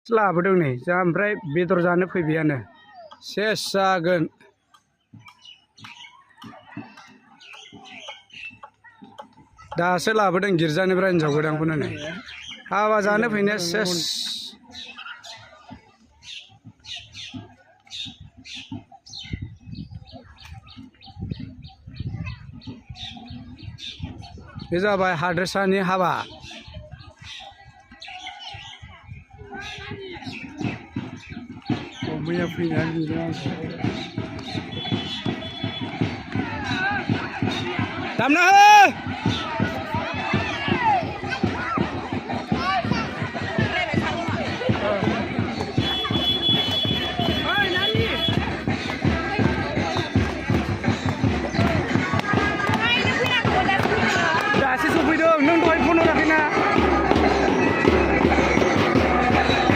लाबोदों नै जा ओमफ्राय बेदर जानो फैबायानो सेस जागोन दासो लाबोदों गिर्जानिफ्राय हिनजाव गोदानखौनो नै हाबा जानो फैनाया सेस बे जाबाय हादोरसानि हाबा मैया फैनानै दामना हो